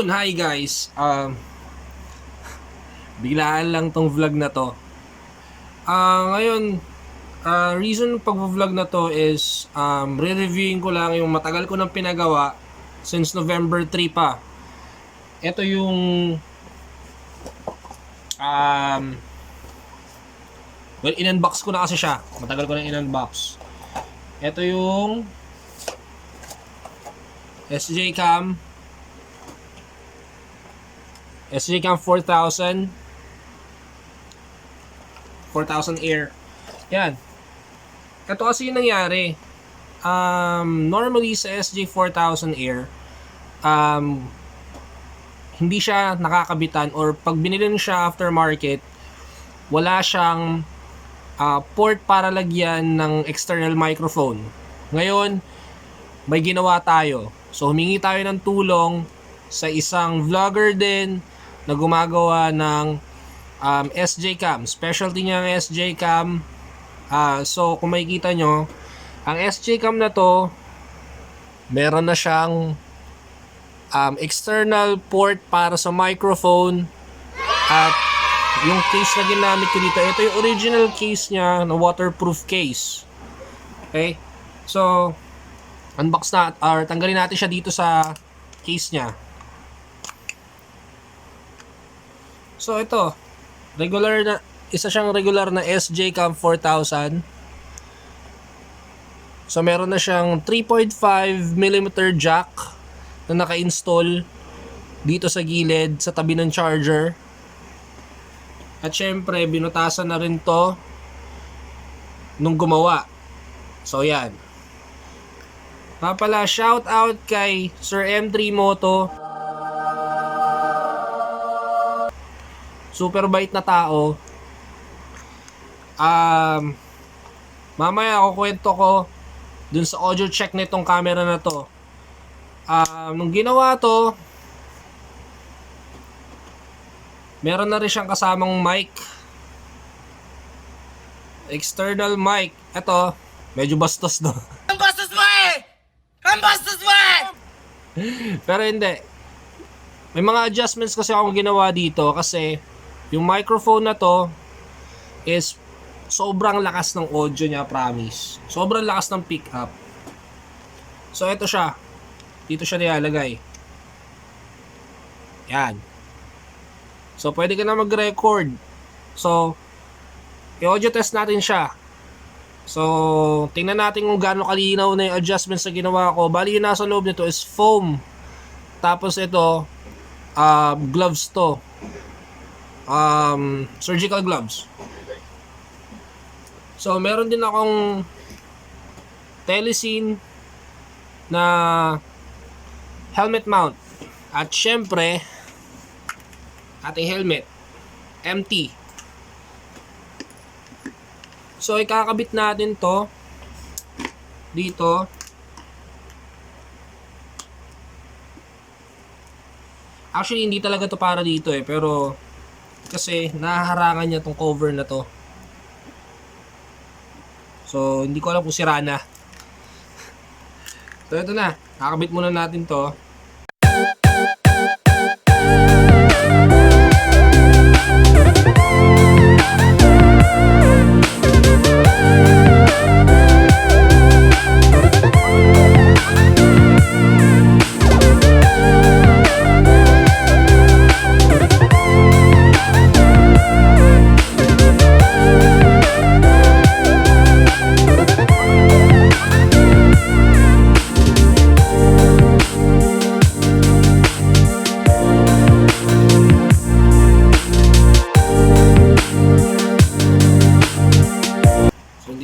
Yun, hi guys. Biglaan lang tong vlog na to. Ngayon, reason pag-vlog na to is re-reviewing ko lang yung matagal ko nang pinagawa since November 3 pa. Ito yung in-unbox ko na kasi siya. Matagal ko nang in-unbox. Ito yung Sjcam 4000 Air. Yan. Ito kasi yung nangyari. Normally sa SJ4000 Air, hindi siya nakakabitan, or pag binili siya aftermarket, wala siyang port para lagyan ng external microphone. Ngayon, may ginawa tayo. So humingi tayo ng tulong sa isang vlogger din na gumagawa ng Sjcam. Specialty niya ang Sjcam. So kung makikita nyo, ang Sjcam na to, meron na siyang external port para sa microphone. At yung case na ginamit ko dito, ito yung original case niya na waterproof case. Okay? So unbox na, or tanggalin natin siya dito sa case niya. So ito, isa siyang regular na Sjcam 4000. So meron na siyang 3.5mm jack na naka-install dito sa gilid, sa tabi ng charger. At syempre, binutasan na rin to nung gumawa. So yan. Pala, shout out kay Sir M3MOTO. Super bait na tao. Mamaya ako kwento ko dun sa audio check nitong camera na to. Nung ginawa to, meron na rin siyang kasamang mic. External mic. Ito, medyo bastos do. Ang bastos mo eh! Ang bastos mo eh! Pero hindi. May mga adjustments kasi akong ginawa dito kasi yung microphone na to is sobrang lakas ng audio niya, promise. Sobrang lakas ng pickup. So ito siya. Dito siya nilalagay. Yan. So pwede ka na mag-record. So i-audio test natin siya. So tingnan natin kung gaano kalinaw na yung adjustments na ginawa ko. Bali yung nasa loob nito is foam. Tapos ito gloves to. Surgical gloves. So meron din akong telecine na helmet mount. At syempre, ating helmet empty. So ikakabit natin to dito. Actually hindi talaga to para dito eh, pero kasi nahaharangan niya tong cover na to. So hindi ko alam kung sira na. So ito na, kakabit muna natin to.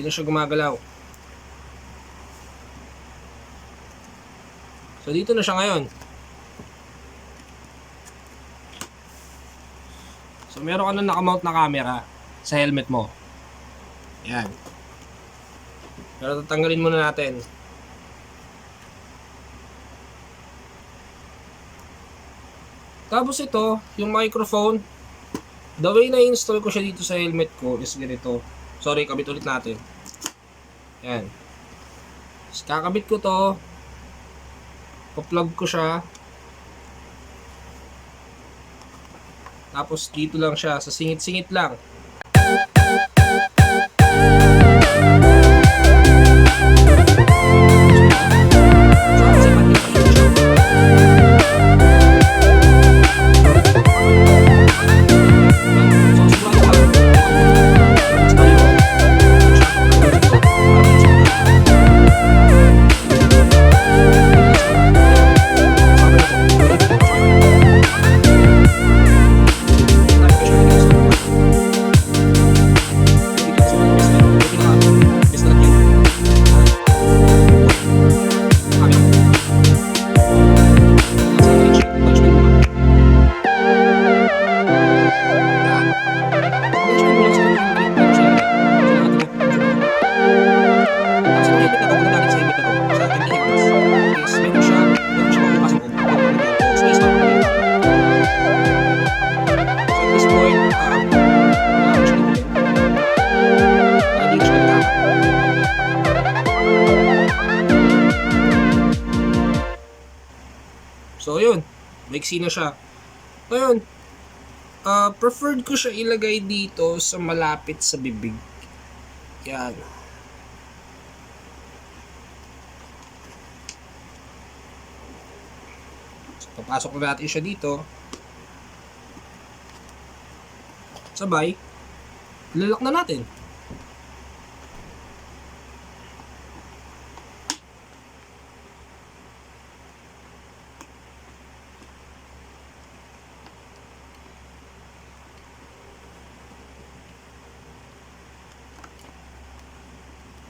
Siya gumagalaw. So dito na siya ngayon. So meron ka na nakamount na camera sa helmet mo. Yan. Pero tatanggalin muna natin. Tapos ito, yung microphone, the way na install ko siya dito sa helmet ko is ganito. Sorry, kabit ulit natin. Yan. Kakabit ko to. Pa-plug ko siya. Tapos dito lang siya, sa singit-singit lang. So, yun. Maiksi na siya. Ngayon, preferred ko siya ilagay dito sa malapit sa bibig. Yan. So, papasok na natin siya dito. Sabay, lalak na natin.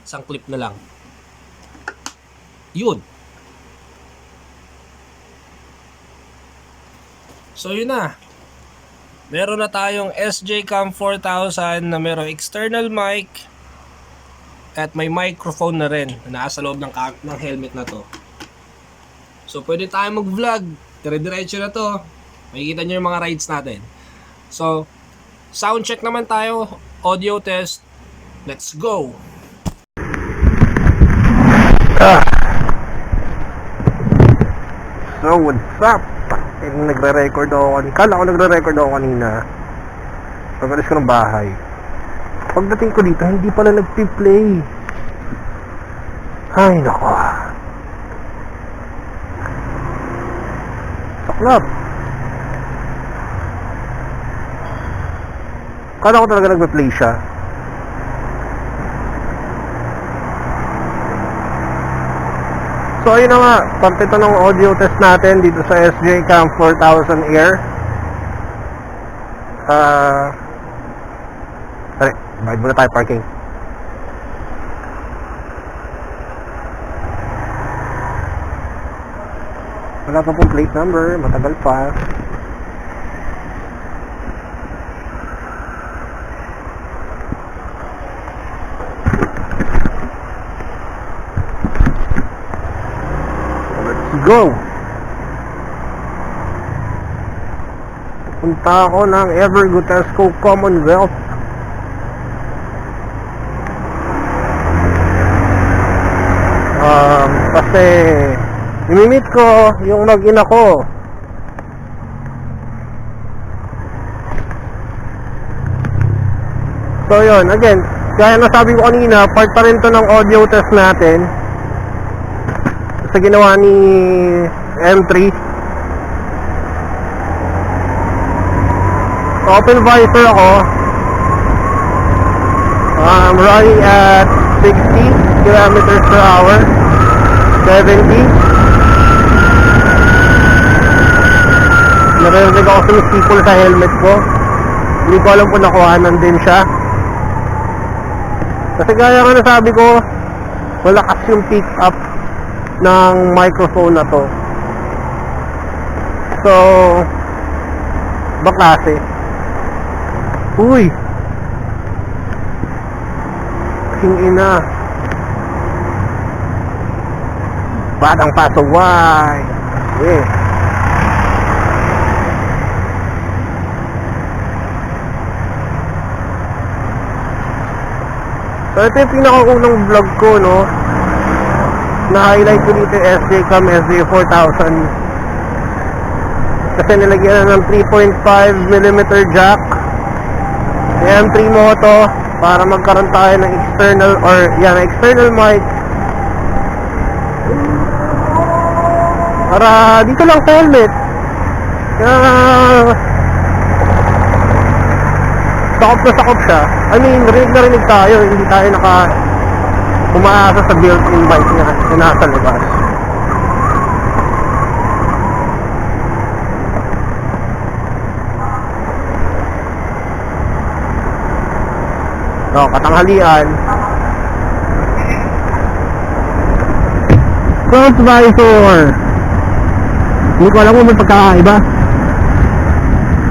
Isang clip na lang. Yun. So yun na. Meron na tayong Sjcam 4000 na meron external mic at may microphone na rin na nasa loob ng helmet na to. So pwede tayo mag-vlog. Dire-diretso na to. Makikita nyo yung mga rides natin. So sound check naman tayo. Audio test. Let's go. So what's up? Nagre-record ako kanina. Kala ko nagre-record ako kanina. Pag-alis ko ng bahay. Pagdating ko dito, hindi pala nag-play. Ay, nako. Saklap. Kala ko talaga nagpe-play siya. So ayun na nga, parte ito ng audio test natin dito sa Sjcam 4000 Air. Bayad muna tayo parking. Wala pa pong plate number, matagal pa. Go! Punta ako ng Evergutesco Commonwealth. Kasi imimit ko yung mag-ina ko. So yun, again, kaya nasabi ko kanina, part pa rin to ng audio test natin sa ginawa ni M3. Open visor ako. I'm running at 60 kilometers per hour, 70. Narinig ako sumisipol sa helmet ko. Hindi ko alam kung nakuhanan din siya. Kasi gaya nga nasabi ko, malakas yung pick up ng microphone na to. So baklase. Uy, king ina, batang pasaway. Yeah. So ito yung pinakaunang vlog ko, no, na highlight ko dito, Sjcam SJ4000. Kasi nilagyan na ng 3.5mm jack si M3MOTO para magkaroon tayo ng external or yan, external mic para dito lang sa helmet. Kaya sakop siya. I mean, rinig na rinig tayo, hindi tayo umaasa sa built-in mic na nasa labas. So, katanghalian. Close visor. Hindi ko alam kung may pagkakaiba.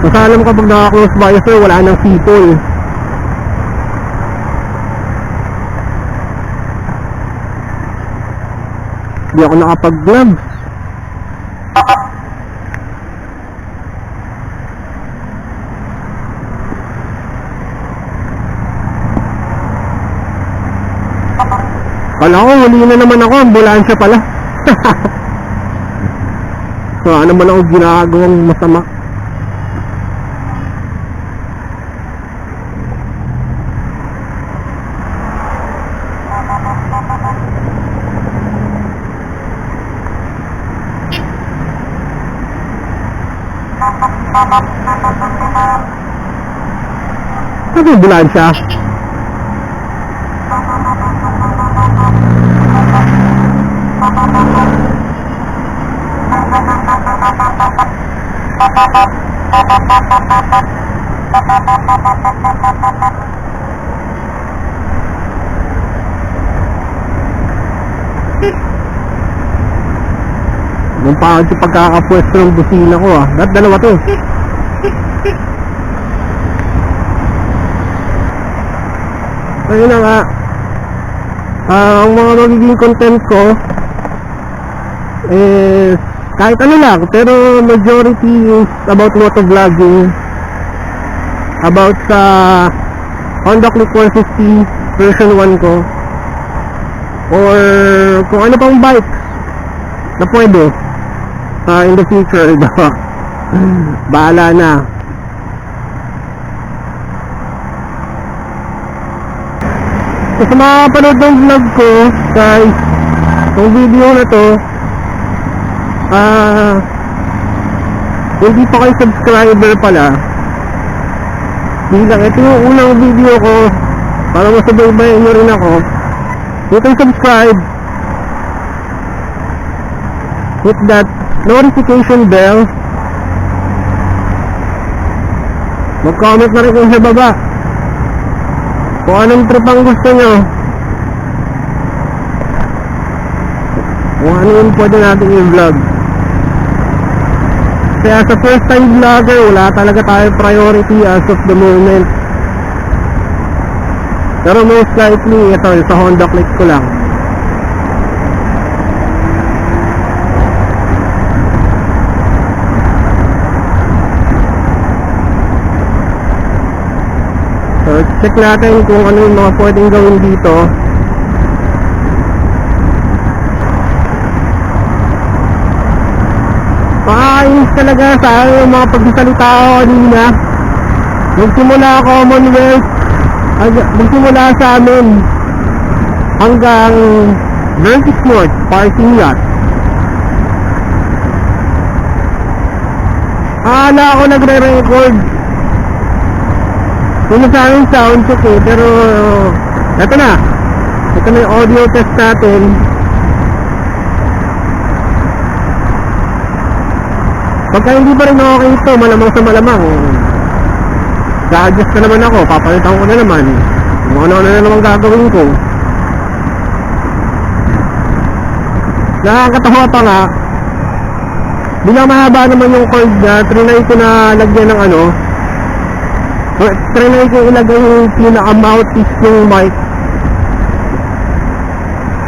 Kasi alam ko pag naka-close visor, wala nang sipol. Hindi ako nakapag-gloves. Kala ko, huli na naman ako, ambulansya pala. So, ano man ako ginagawang masama. Ano yung ambulansya? Nung pangit yung pagkakapwesto ng busina ko Ba't dalawa to? Ayun na nga. Ang mga magiging content ko is kahit ano lang, pero majority is about motovlogging, about sa Honda Click 150 version 1 ko, or kung ano pang bikes na pwede in the future. Bahala na. So, sa mga panood ng vlog ko guys, yung video na to, hindi pa kayo subscriber pala, bilang ito yung unang video ko para masubaybayan nyo rin ako, you can subscribe, hit that notification bell, mag-comment na rin kayo sa baba kung anong trip ang gusto nyo, kung ano yung pwede natin i-vlog. Kaya sa first time vlogger, wala talaga tayo priority as of the moment. Pero most likely, ito, sa Honda Click ko lang. So, check natin kung ano yung mga pwedeng gawin dito. Makakainis talaga sa yung mga pagsasalita ko kanina. Magsimula Commonwealth, magsimula sa amin hanggang Vertis North parking lot. Akala ako nagre-record. Kung sa amin sound check pero eto na. Ito na yung audio test natin. Pagka hindi pa rin okay ito, malamang sa malamang, ga-adjust na naman ako, papalitan ko na naman kung ano-ano na naman gagawin ko. Nakakatawa pa nga, bilang mahaba naman yung cord na, trinay ko na lagyan ng trinay ko ilagay yung pinaka-mouthpiece ng mic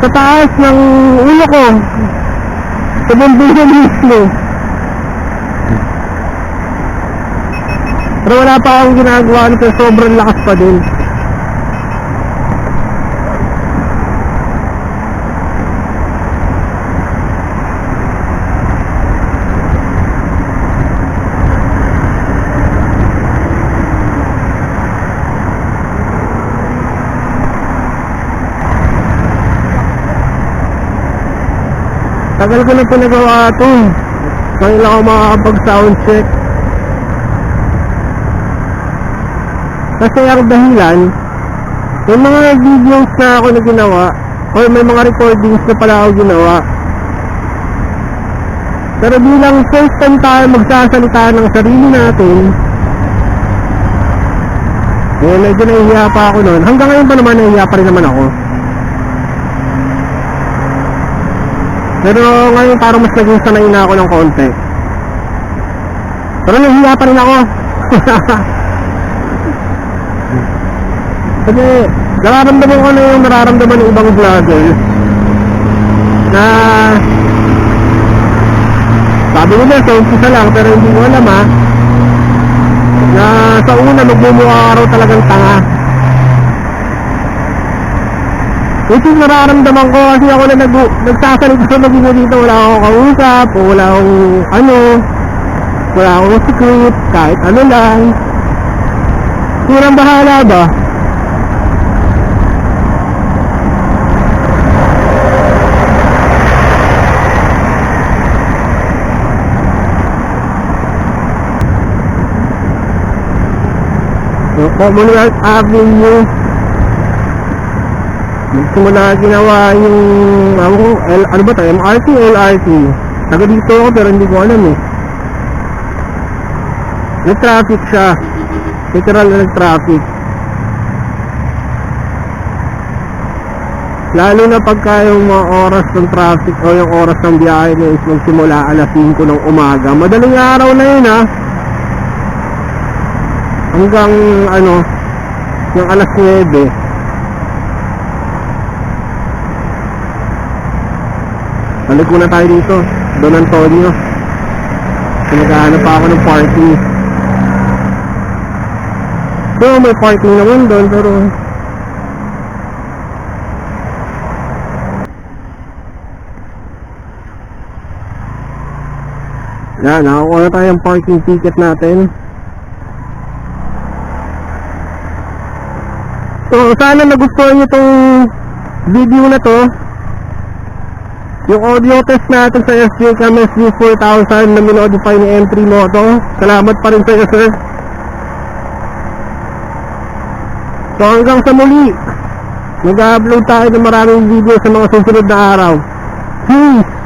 sa taas ng ulo ko, sa bumbuno mismo. Pero wala pa akong ginagawa nito, sobrang lakas pa din. Tagal ko na po nagawa ito. Ngayon lang ako makakapag sound check. Kasi ang dahilan, may mga videos na ako na ginawa or may mga recordings na pala ako ginawa. Pero bilang first time tayo magsasalita ng sarili natin, medyo nahihiya pa ako noon. Hanggang ngayon pa naman nahihiya pa rin naman ako. Pero ngayon parang mas naging sanay na ako ng konti. Pero nahihiya pa rin ako. Kasi nararamdaman ko na yung nararamdaman ng ibang vlogger na sabi nila sa umpisa lang, pero hindi ko alam na sa una magmumukha araw talagang tanga. Ito yung nararamdaman ko kasi ako na nagsasalita sa mag-ina dito. Wala akong kausap, wala akong script, kahit ano lang. Kurang bahala ba? Commonwealth Avenue, magsimula ginawa yung ano ba tayo, MRT o LRT. Taga dito ako pero hindi ko alam nag-traffic siya, literal na nag-traffic, lalo na pagka yung mga oras ng traffic o yung oras ng biyahe na is magsimula alas 5 ng umaga. Madaling araw na yun hanggang yung alas 9. Balik muna tayo dito, Don Antonio. Naghahanap pa ako ng parking. So may parking naman doon, pero yan, nakakuha na tayo yung parking ticket natin. So sana nagustuhan nyo itong video na to, yung audio test natin sa Sjcam SJ4000 na minodify ni M3MOTO. Salamat pa rin sa iyo, sir. So hanggang sa muli, mag-upload tayo ng maraming video sa mga susunod na araw. Peace!